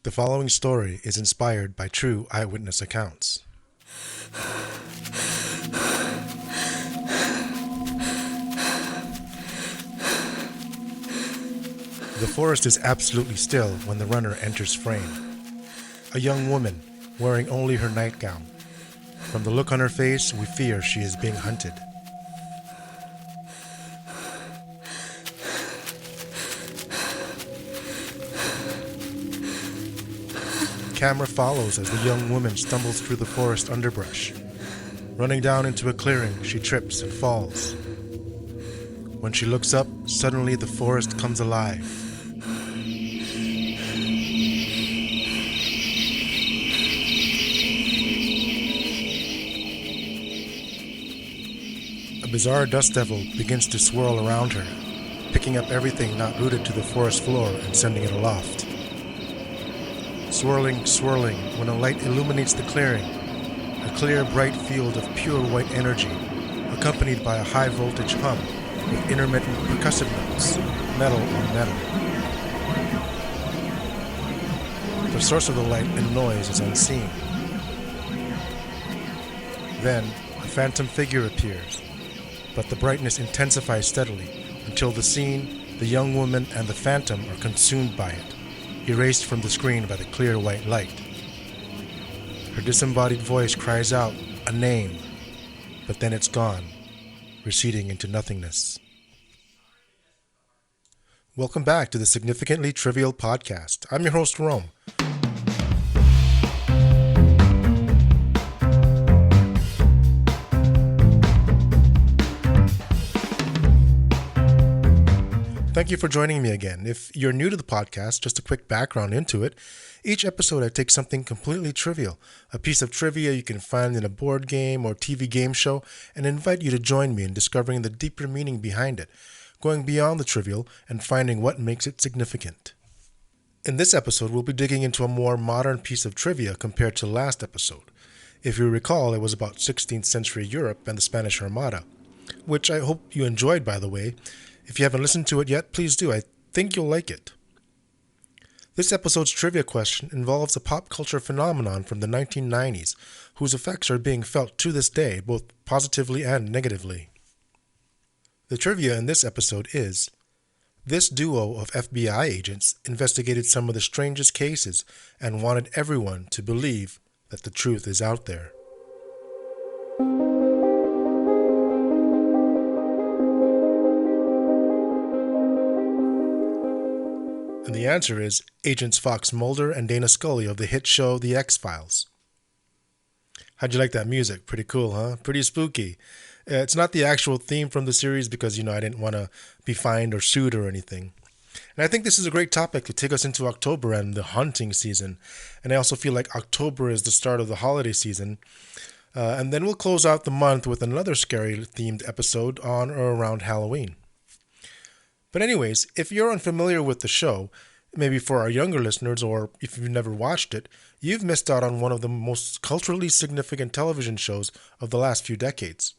The following story is inspired by true eyewitness accounts. The forest is absolutely still when the runner enters frame. A young woman, wearing only her nightgown. From the look on her face, we fear she is being hunted. Camera follows as the young woman stumbles through the forest underbrush. Running down into a clearing, she trips and falls. When she looks up, suddenly the forest comes alive. A bizarre dust devil begins to swirl around her, picking up everything not rooted to the forest floor and sending it aloft. Swirling, swirling, when a light illuminates the clearing, a clear, bright field of pure white energy, accompanied by a high-voltage hum with intermittent percussive notes, metal on metal. The source of the light and noise is unseen. Then, a phantom figure appears, but the brightness intensifies steadily until the scene, the young woman, and the phantom are consumed by it, erased from the screen by the clear white light. Her disembodied voice cries out a name, but then it's gone, receding into nothingness. Welcome back to the Significantly Trivial Podcast. I'm your host, Rome. Thank you for joining me again. If you're new to the podcast, just a quick background into it. Each episode I take something completely trivial, a piece of trivia you can find in a board game or TV game show, and invite you to join me in discovering the deeper meaning behind it, going beyond the trivial and finding what makes it significant. In this episode, we'll be digging into a more modern piece of trivia compared to last episode. If you recall, it was about 16th century Europe and the Spanish Armada, which I hope you enjoyed, by the way. If you haven't listened to it yet, please do. I think you'll like it. This episode's trivia question involves a pop culture phenomenon from the 1990s, whose effects are being felt to this day, both positively and negatively. The trivia in this episode is, this duo of FBI agents investigated some of the strangest cases and wanted everyone to believe that the truth is out there. And the answer is Agents Fox Mulder and Dana Scully of the hit show The X-Files. How'd you like that music? Pretty cool, huh? Pretty spooky. It's not the actual theme from the series because, I didn't want to be fined or sued or anything. And I think this is a great topic to take us into October and the hunting season. And I also feel like October is the start of the holiday season. And then we'll close out the month with another scary themed episode on or around Halloween. But anyways, if you're unfamiliar with the show, maybe for our younger listeners or if you've never watched it, you've missed out on one of the most culturally significant television shows of the last few decades.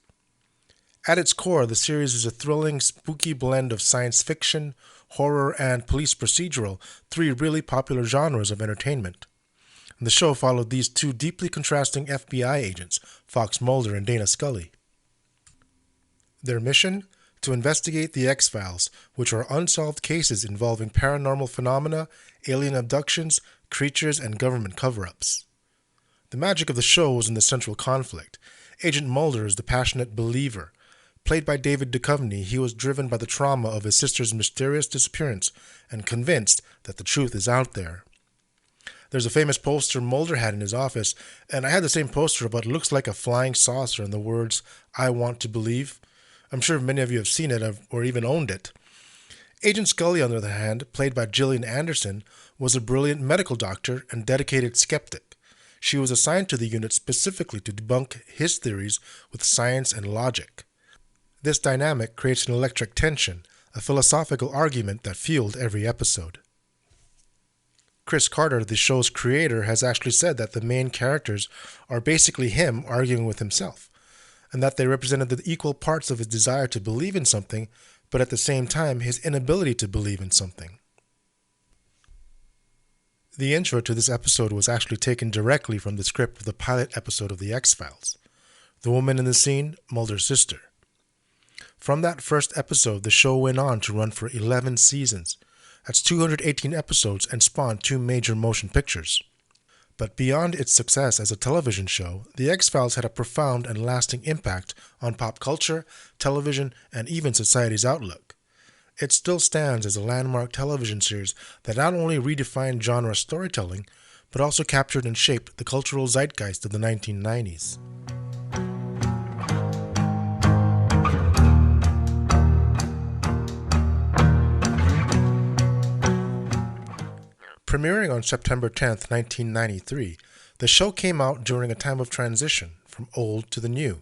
At its core, the series is a thrilling, spooky blend of science fiction, horror, and police procedural, three really popular genres of entertainment. And the show followed these two deeply contrasting FBI agents, Fox Mulder and Dana Scully. Their mission? To investigate the X-Files, which are unsolved cases involving paranormal phenomena, alien abductions, creatures, and government cover-ups. The magic of the show was in the central conflict. Agent Mulder is the passionate believer. Played by David Duchovny, he was driven by the trauma of his sister's mysterious disappearance and convinced that the truth is out there. There's a famous poster Mulder had in his office, and I had the same poster, but it looks like a flying saucer and the words, "I want to believe." I'm sure many of you have seen it or even owned it. Agent Scully, on the other hand, played by Gillian Anderson, was a brilliant medical doctor and dedicated skeptic. She was assigned to the unit specifically to debunk his theories with science and logic. This dynamic creates an electric tension, a philosophical argument that fueled every episode. Chris Carter, the show's creator, has actually said that the main characters are basically him arguing with himself, and that they represented the equal parts of his desire to believe in something, but at the same time his inability to believe in something. The intro to this episode was actually taken directly from the script of the pilot episode of The X-Files. The woman in the scene, Mulder's sister. From that first episode, the show went on to run for 11 seasons. That's 218 episodes and spawned 2 major motion pictures. But beyond its success as a television show, The X-Files had a profound and lasting impact on pop culture, television, and even society's outlook. It still stands as a landmark television series that not only redefined genre storytelling, but also captured and shaped the cultural zeitgeist of the 1990s. Premiering on September 10, 1993, the show came out during a time of transition from old to the new.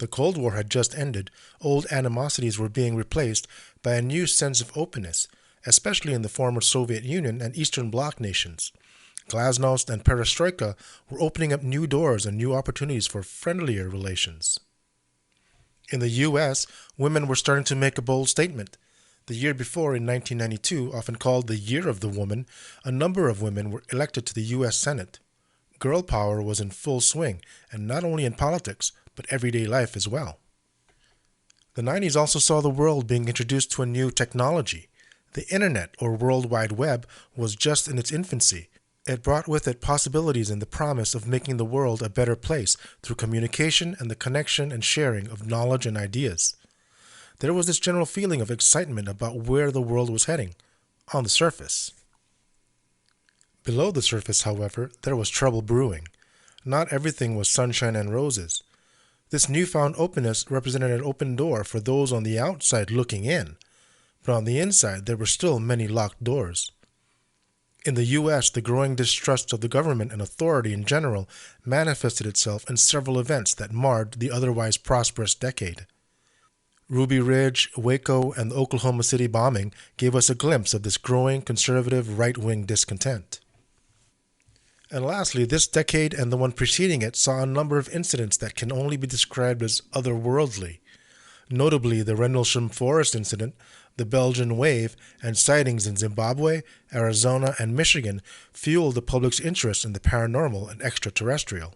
The Cold War had just ended, old animosities were being replaced by a new sense of openness, especially in the former Soviet Union and Eastern Bloc nations. Glasnost and perestroika were opening up new doors and new opportunities for friendlier relations. In the U.S., women were starting to make a bold statement. The year before, in 1992, often called the Year of the Woman, a number of women were elected to the U.S. Senate. Girl power was in full swing, and not only in politics, but everyday life as well. The 90s also saw the world being introduced to a new technology. The Internet, or World Wide Web, was just in its infancy. It brought with it possibilities and the promise of making the world a better place through communication and the connection and sharing of knowledge and ideas. There was this general feeling of excitement about where the world was heading, on the surface. Below the surface, however, there was trouble brewing. Not everything was sunshine and roses. This newfound openness represented an open door for those on the outside looking in, but on the inside there were still many locked doors. In the U.S., the growing distrust of the government and authority in general manifested itself in several events that marred the otherwise prosperous decade. Ruby Ridge, Waco, and the Oklahoma City bombing gave us a glimpse of this growing conservative right-wing discontent. And lastly, this decade and the one preceding it saw a number of incidents that can only be described as otherworldly. Notably, the Rendlesham Forest incident, the Belgian wave, and sightings in Zimbabwe, Arizona, and Michigan fueled the public's interest in the paranormal and extraterrestrial.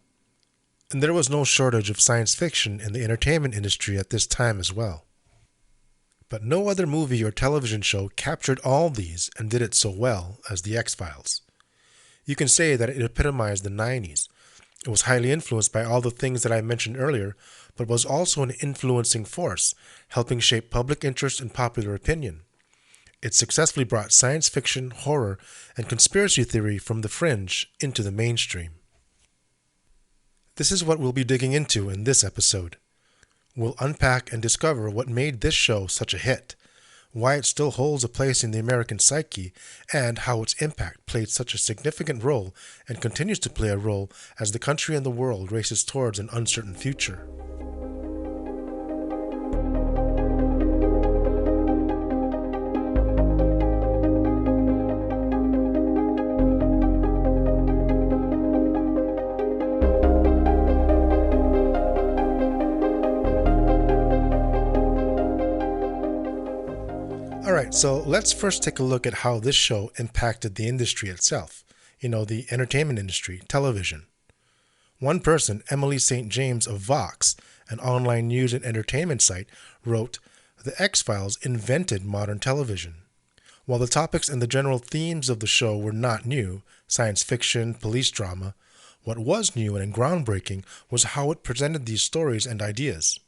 And there was no shortage of science fiction in the entertainment industry at this time as well. But no other movie or television show captured all these and did it so well as The X-Files. You can say that it epitomized the 90s. It was highly influenced by all the things that I mentioned earlier, but was also an influencing force, helping shape public interest and popular opinion. It successfully brought science fiction, horror, and conspiracy theory from the fringe into the mainstream. This is what we'll be digging into in this episode. We'll unpack and discover what made this show such a hit, why it still holds a place in the American psyche, and how its impact played such a significant role and continues to play a role as the country and the world races towards an uncertain future. Alright, so let's first take a look at how this show impacted the industry itself. The entertainment industry, television. One person, Emily St. James of Vox, an online news and entertainment site, wrote, "The X-Files invented modern television." While the topics and the general themes of the show were not new, science fiction, police drama, what was new and groundbreaking was how it presented these stories and ideas.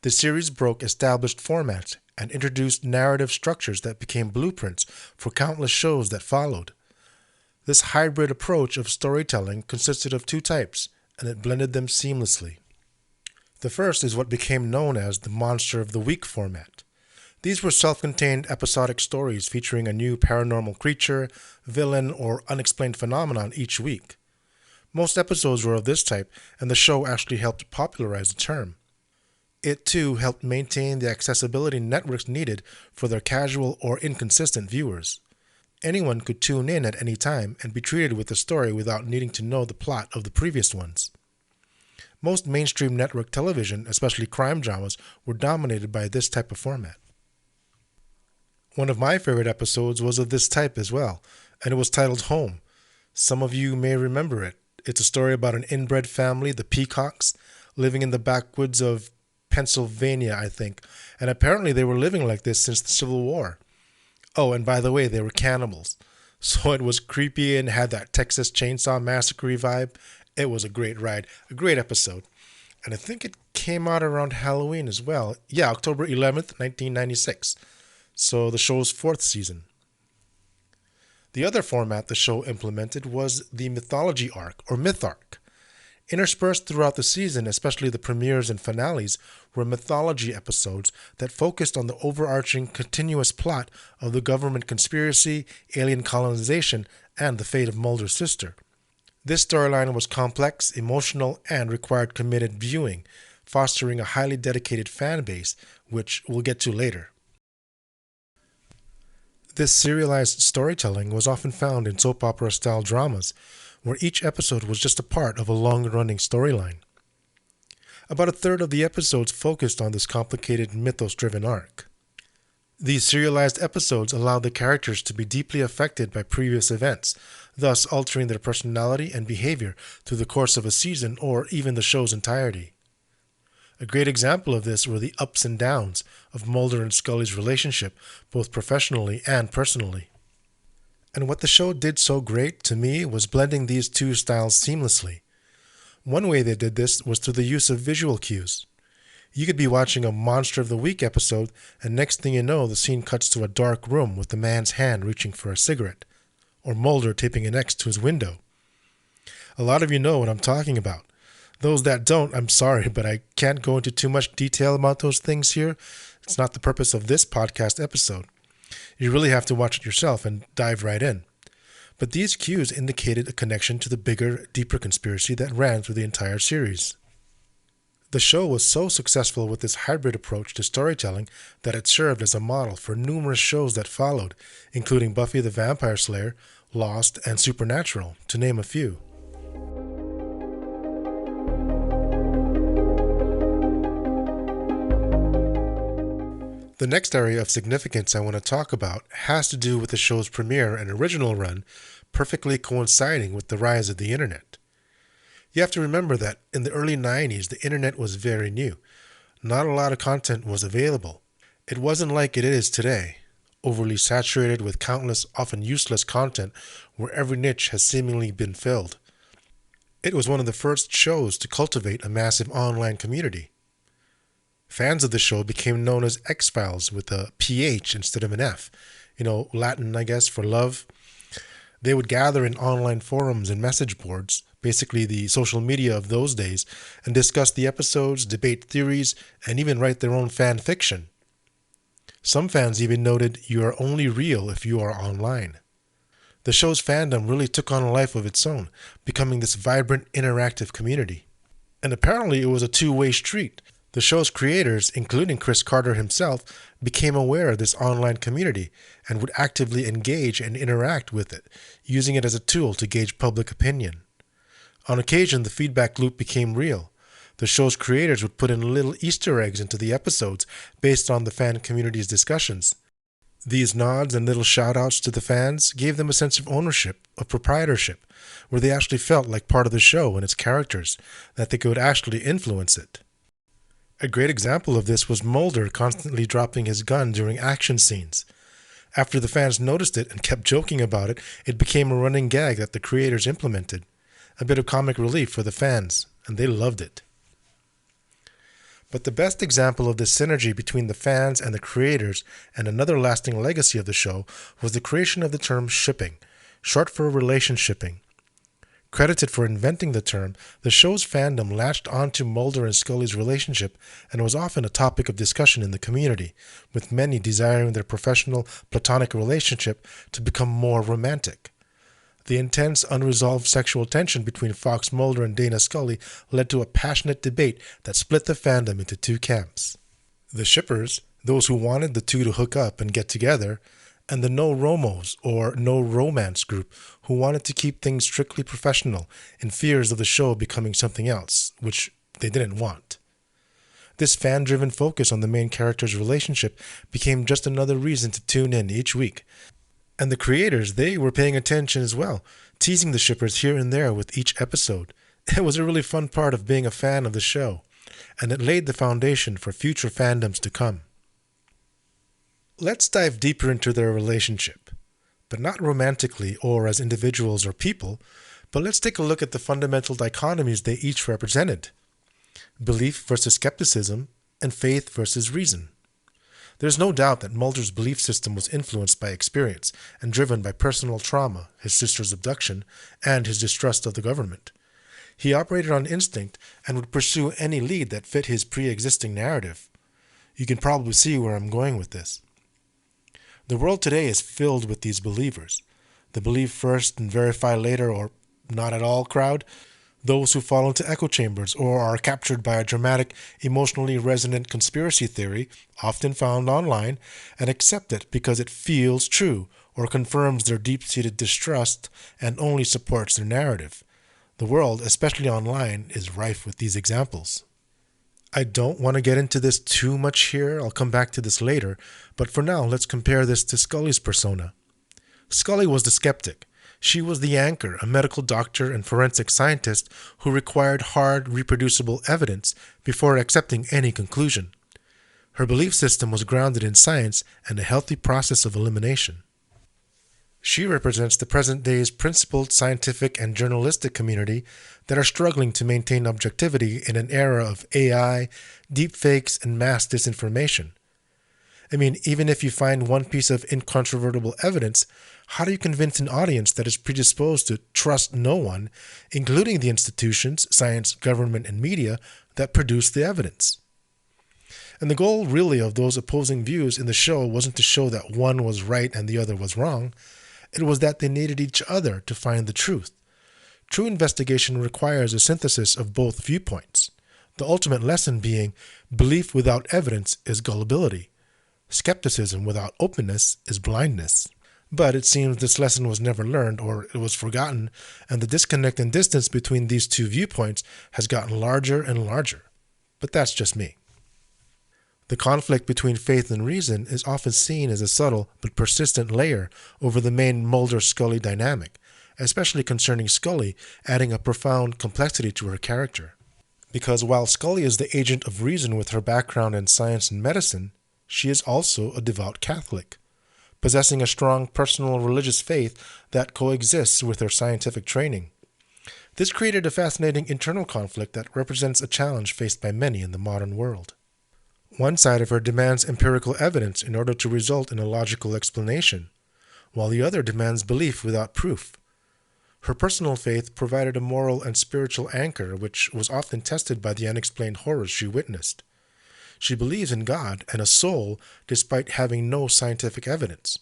The series broke established formats and introduced narrative structures that became blueprints for countless shows that followed. This hybrid approach of storytelling consisted of 2 types, and it blended them seamlessly. The first is what became known as the Monster of the Week format. These were self-contained episodic stories featuring a new paranormal creature, villain, or unexplained phenomenon each week. Most episodes were of this type, and the show actually helped popularize the term. It too helped maintain the accessibility networks needed for their casual or inconsistent viewers. Anyone could tune in at any time and be treated with the story without needing to know the plot of the previous ones. Most mainstream network television, especially crime dramas, were dominated by this type of format. One of my favorite episodes was of this type as well. and it was titled Home. Some of you may remember it. It's a story about an inbred family, the Peacocks, living in the backwoods of Pennsylvania, I think, and apparently they were living like this since the Civil War. Oh, and by the way, they were cannibals. So it was creepy and had that Texas Chainsaw Massacre vibe. It was a great ride, a great episode. And I think it came out around Halloween as well. Yeah, October 11th, 1996. So the show's fourth season. The other format the show implemented was the mythology arc, or myth arc. Interspersed throughout the season, especially the premieres and finales, were mythology episodes that focused on the overarching continuous plot of the government conspiracy, alien colonization, and the fate of Mulder's sister. This storyline was complex, emotional, and required committed viewing, fostering a highly dedicated fan base, which we'll get to later. This serialized storytelling was often found in soap opera-style dramas, where each episode was just a part of a long-running storyline. About a third of the episodes focused on this complicated mythos-driven arc. These serialized episodes allowed the characters to be deeply affected by previous events, thus altering their personality and behavior through the course of a season or even the show's entirety. A great example of this were the ups and downs of Mulder and Scully's relationship, both professionally and personally. And what the show did so great, to me, was blending these two styles seamlessly. One way they did this was through the use of visual cues. You could be watching a Monster of the Week episode, and next thing you know, the scene cuts to a dark room with the man's hand reaching for a cigarette, or Mulder taping an X to his window. A lot of you know what I'm talking about. Those that don't, I'm sorry, but I can't go into too much detail about those things here. It's not the purpose of this podcast episode. You really have to watch it yourself and dive right in. But these cues indicated a connection to the bigger, deeper conspiracy that ran through the entire series. The show was so successful with this hybrid approach to storytelling that it served as a model for numerous shows that followed, including Buffy the Vampire Slayer, Lost, and Supernatural, to name a few. The next area of significance I want to talk about has to do with the show's premiere and original run perfectly coinciding with the rise of the internet. You have to remember that in the early 90s, the internet was very new. Not a lot of content was available. It wasn't like it is today, overly saturated with countless, often useless content where every niche has seemingly been filled. It was one of the first shows to cultivate a massive online community. Fans of the show became known as X-Files with a PH instead of an F. Latin, I guess, for love. They would gather in online forums and message boards, basically the social media of those days, and discuss the episodes, debate theories, and even write their own fan fiction. Some fans even noted, "You are only real if you are online." The show's fandom really took on a life of its own, becoming this vibrant, interactive community. And apparently it was a two-way street. The show's creators, including Chris Carter himself, became aware of this online community and would actively engage and interact with it, using it as a tool to gauge public opinion. On occasion, the feedback loop became real. The show's creators would put in little Easter eggs into the episodes based on the fan community's discussions. These nods and little shout-outs to the fans gave them a sense of ownership, of proprietorship, where they actually felt like part of the show and its characters, that they could actually influence it. A great example of this was Mulder constantly dropping his gun during action scenes. After the fans noticed it and kept joking about it, it became a running gag that the creators implemented. A bit of comic relief for the fans, and they loved it. But the best example of this synergy between the fans and the creators, and another lasting legacy of the show, was the creation of the term shipping, short for relationshipping. Credited for inventing the term, the show's fandom latched onto Mulder and Scully's relationship and was often a topic of discussion in the community, with many desiring their professional, platonic relationship to become more romantic. The intense, unresolved sexual tension between Fox Mulder and Dana Scully led to a passionate debate that split the fandom into two camps. The shippers, those who wanted the two to hook up and get together, and the no-romos, or no-romance group, who wanted to keep things strictly professional in fears of the show becoming something else, which they didn't want. This fan-driven focus on the main character's relationship became just another reason to tune in each week, And the creators, they were paying attention as well, teasing the shippers here and there with each episode. It was a really fun part of being a fan of the show, and it laid the foundation for future fandoms to come. Let's dive deeper into their relationship, but not romantically or as individuals or people, but let's take a look at the fundamental dichotomies they each represented: belief versus skepticism, and faith versus reason. There's no doubt that Mulder's belief system was influenced by experience and driven by personal trauma, his sister's abduction, and his distrust of the government. He operated on instinct and would pursue any lead that fit his pre-existing narrative. You can probably see where I'm going with this. The world today is filled with these believers. The believe first and verify later or not at all crowd. Those who fall into echo chambers or are captured by a dramatic, emotionally resonant conspiracy theory, often found online, and accept it because it feels true or confirms their deep-seated distrust and only supports their narrative. The world, especially online, is rife with these examples. I don't want to get into this too much here, I'll come back to this later, but for now let's compare this to Scully's persona. Scully was the skeptic. She was the anchor, a medical doctor and forensic scientist who required hard, reproducible evidence before accepting any conclusion. Her belief system was grounded in science and a healthy process of elimination. She represents the present day's principled scientific and journalistic community that are struggling to maintain objectivity in an era of AI, deepfakes, and mass disinformation. I mean, even if you find one piece of incontrovertible evidence, how do you convince an audience that is predisposed to trust no one, including the institutions, science, government, and media, that produce the evidence? And the goal, really, of those opposing views in the show wasn't to show that one was right and the other was wrong. It was that they needed each other to find the truth. True investigation requires a synthesis of both viewpoints, the ultimate lesson being belief without evidence is gullibility. Skepticism without openness is blindness. But it seems this lesson was never learned or it was forgotten, and the disconnect and distance between these two viewpoints has gotten larger and larger. But that's just me. The conflict between faith and reason is often seen as a subtle but persistent layer over the main Mulder-Scully dynamic, especially concerning Scully adding a profound complexity to her character. Because while Scully is the agent of reason with her background in science and medicine, she is also a devout Catholic, possessing a strong personal religious faith that coexists with her scientific training. This created a fascinating internal conflict that represents a challenge faced by many in the modern world. One side of her demands empirical evidence in order to result in a logical explanation, while the other demands belief without proof. Her personal faith provided a moral and spiritual anchor which was often tested by the unexplained horrors she witnessed. She believes in God and a soul despite having no scientific evidence.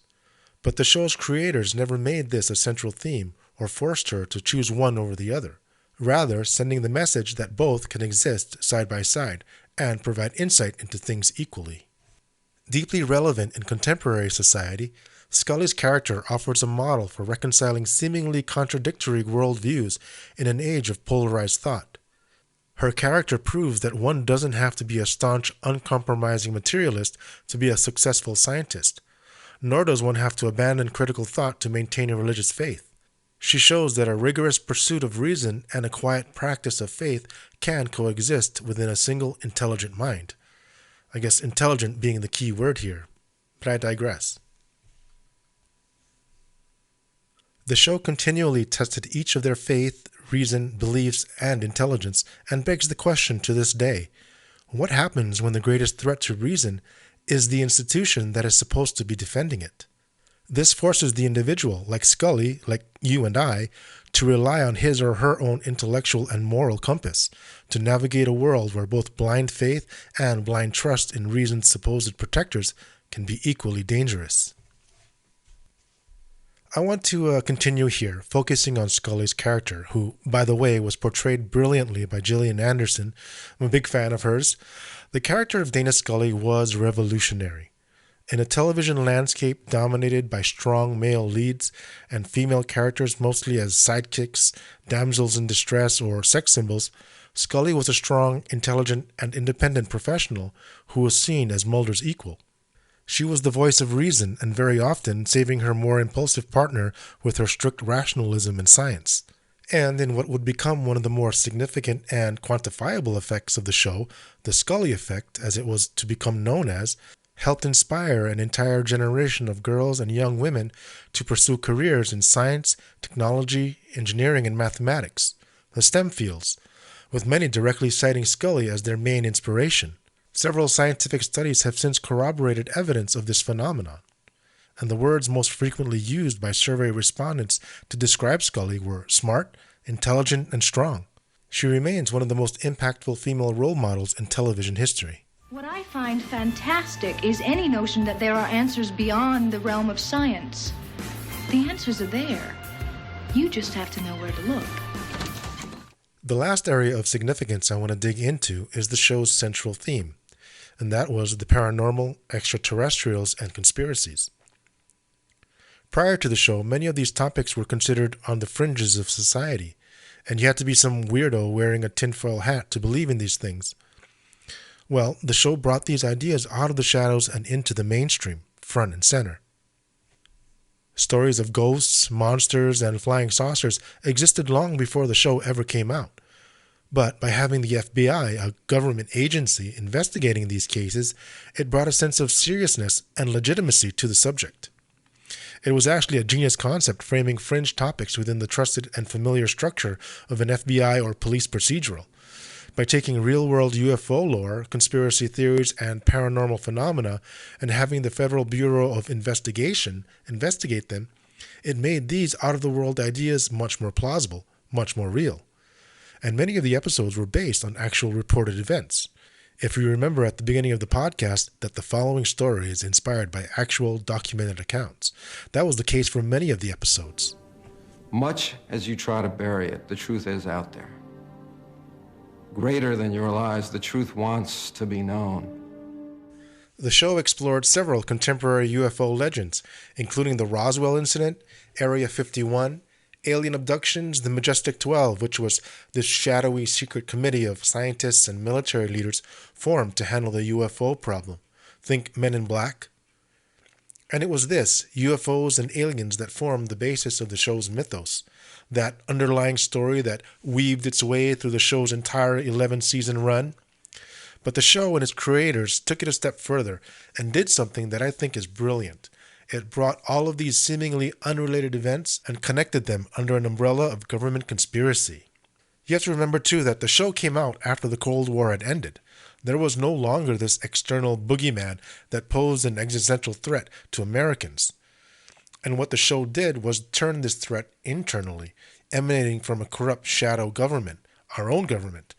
But the show's creators never made this a central theme or forced her to choose one over the other, rather sending the message that both can exist side by side and provide insight into things equally. Deeply relevant in contemporary society, Scully's character offers a model for reconciling seemingly contradictory worldviews in an age of polarized thought. Her character proves that one doesn't have to be a staunch, uncompromising materialist to be a successful scientist, nor does one have to abandon critical thought to maintain a religious faith. She shows that a rigorous pursuit of reason and a quiet practice of faith can coexist within a single intelligent mind. I guess intelligent being the key word here, but I digress. The show continually tested each of their faith, reason, beliefs, and intelligence, and begs the question to this day, what happens when the greatest threat to reason is the institution that is supposed to be defending it? This forces the individual, like Scully, like you and I, to rely on his or her own intellectual and moral compass to navigate a world where both blind faith and blind trust in reason's supposed protectors can be equally dangerous. I want to continue here, focusing on Scully's character, who, by the way, was portrayed brilliantly by Gillian Anderson. I'm a big fan of hers. The character of Dana Scully was revolutionary. In a television landscape dominated by strong male leads and female characters mostly as sidekicks, damsels in distress, or sex symbols, Scully was a strong, intelligent, and independent professional who was seen as Mulder's equal. She was the voice of reason and very often saving her more impulsive partner with her strict rationalism and science. And in what would become one of the more significant and quantifiable effects of the show, the Scully effect, as it was to become known as, helped inspire an entire generation of girls and young women to pursue careers in science, technology, engineering, and mathematics, the STEM fields, with many directly citing Scully as their main inspiration. Several scientific studies have since corroborated evidence of this phenomenon, and the words most frequently used by survey respondents to describe Scully were smart, intelligent, and strong. She remains one of the most impactful female role models in television history. What I find fantastic is any notion that there are answers beyond the realm of science. The answers are there. You just have to know where to look. The last area of significance I want to dig into is the show's central theme, and that was the paranormal, extraterrestrials, and conspiracies. Prior to the show, many of these topics were considered on the fringes of society, and you had to be some weirdo wearing a tinfoil hat to believe in these things. Well, the show brought these ideas out of the shadows and into the mainstream, front and center. Stories of ghosts, monsters, and flying saucers existed long before the show ever came out. But by having the FBI, a government agency, investigating these cases, it brought a sense of seriousness and legitimacy to the subject. It was actually a genius concept framing fringe topics within the trusted and familiar structure of an FBI or police procedural. By taking real-world UFO lore, conspiracy theories, and paranormal phenomena and having the Federal Bureau of Investigation investigate them, it made these out-of-the-world ideas much more plausible, much more real. And many of the episodes were based on actual reported events. If you remember at the beginning of the podcast that the following story is inspired by actual documented accounts, that was the case for many of the episodes. Much as you try to bury it, the truth is out there. Greater than your lies, the truth wants to be known. The show explored several contemporary UFO legends, including the Roswell incident, Area 51, alien abductions, the Majestic 12, which was this shadowy secret committee of scientists and military leaders formed to handle the UFO problem. Think Men in Black. And it was this, UFOs and aliens, that formed the basis of the show's mythos, that underlying story that weaved its way through the show's entire 11-season run. But the show and its creators took it a step further and did something that I think is brilliant. It brought all of these seemingly unrelated events and connected them under an umbrella of government conspiracy. You have to remember, too, that the show came out after the Cold War had ended. There was no longer this external boogeyman that posed an existential threat to Americans. And what the show did was turn this threat internally, emanating from a corrupt shadow government, our own government.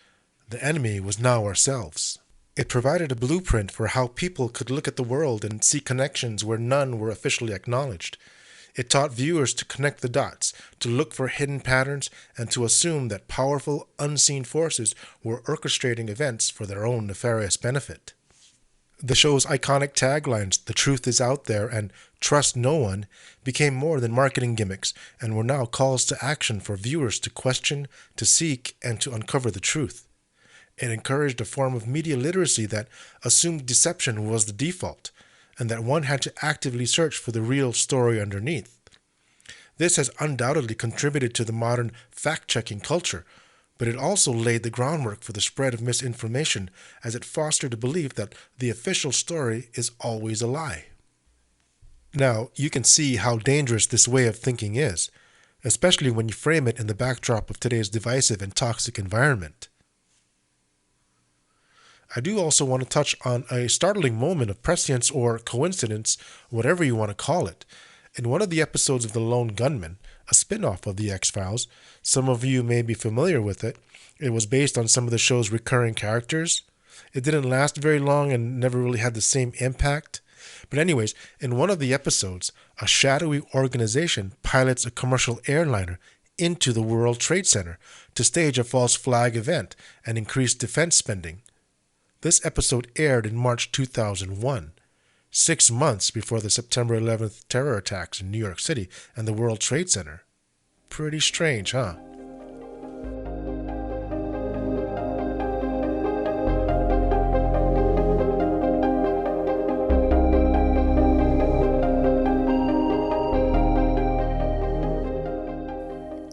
The enemy was now ourselves. It provided a blueprint for how people could look at the world and see connections where none were officially acknowledged. It taught viewers to connect the dots, to look for hidden patterns, and to assume that powerful, unseen forces were orchestrating events for their own nefarious benefit. The show's iconic taglines, "The truth is out there," and "Trust no one," became more than marketing gimmicks and were now calls to action for viewers to question, to seek, and to uncover the truth. It encouraged a form of media literacy that assumed deception was the default, and that one had to actively search for the real story underneath. This has undoubtedly contributed to the modern fact-checking culture, but it also laid the groundwork for the spread of misinformation as it fostered a belief that the official story is always a lie. Now, you can see how dangerous this way of thinking is, especially when you frame it in the backdrop of today's divisive and toxic environment. I do also want to touch on a startling moment of prescience or coincidence, whatever you want to call it. In one of the episodes of The Lone Gunman, a spin-off of The X-Files, some of you may be familiar with it. It was based on some of the show's recurring characters. It didn't last very long and never really had the same impact. But anyways, in one of the episodes, a shadowy organization pilots a commercial airliner into the World Trade Center to stage a false flag event and increase defense spending. This episode aired in March 2001, 6 months before the September 11th terror attacks in New York City and the World Trade Center. Pretty strange, huh?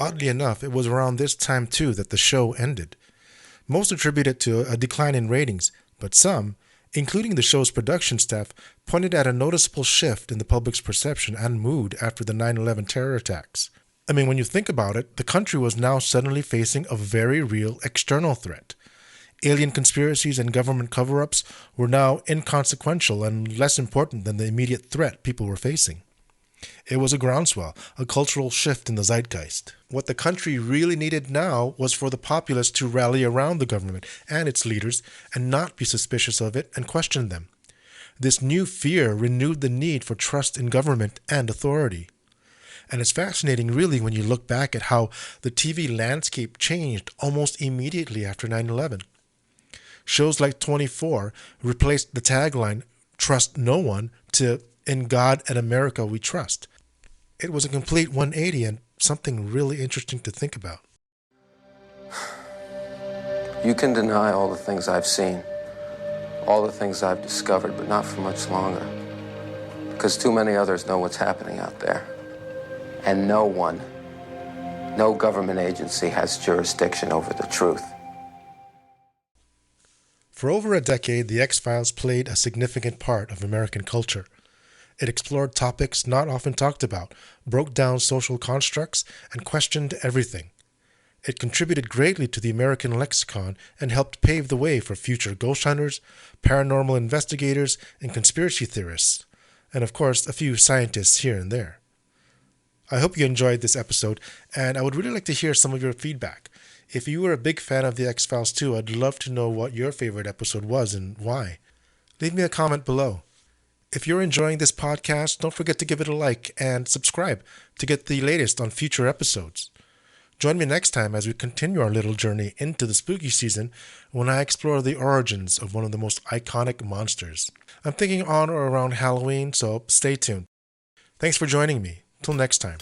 Oddly enough, it was around this time too that the show ended. Most attribute it to a decline in ratings, but some, including the show's production staff, pointed at a noticeable shift in the public's perception and mood after the 9/11 terror attacks. I mean, when you think about it, the country was now suddenly facing a very real external threat. Alien conspiracies and government cover-ups were now inconsequential and less important than the immediate threat people were facing. It was a groundswell, a cultural shift in the zeitgeist. What the country really needed now was for the populace to rally around the government and its leaders and not be suspicious of it and question them. This new fear renewed the need for trust in government and authority. And it's fascinating, really, when you look back at how the TV landscape changed almost immediately after 9/11. Shows like 24 replaced the tagline, "Trust no one," to "In God and America we trust." It was a complete 180 and something really interesting to think about. You can deny all the things I've seen, all the things I've discovered, but not for much longer. Because too many others know what's happening out there. And no one, no government agency has jurisdiction over the truth. For over a decade, The X-Files played a significant part of American culture. It explored topics not often talked about, broke down social constructs, and questioned everything. It contributed greatly to the American lexicon and helped pave the way for future ghost hunters, paranormal investigators, and conspiracy theorists, and of course, a few scientists here and there. I hope you enjoyed this episode, and I would really like to hear some of your feedback. If you were a big fan of The X-Files too, I'd love to know what your favorite episode was and why. Leave me a comment below. If you're enjoying this podcast, don't forget to give it a like and subscribe to get the latest on future episodes. Join me next time as we continue our little journey into the spooky season when I explore the origins of one of the most iconic monsters. I'm thinking on or around Halloween, so stay tuned. Thanks for joining me. Till next time.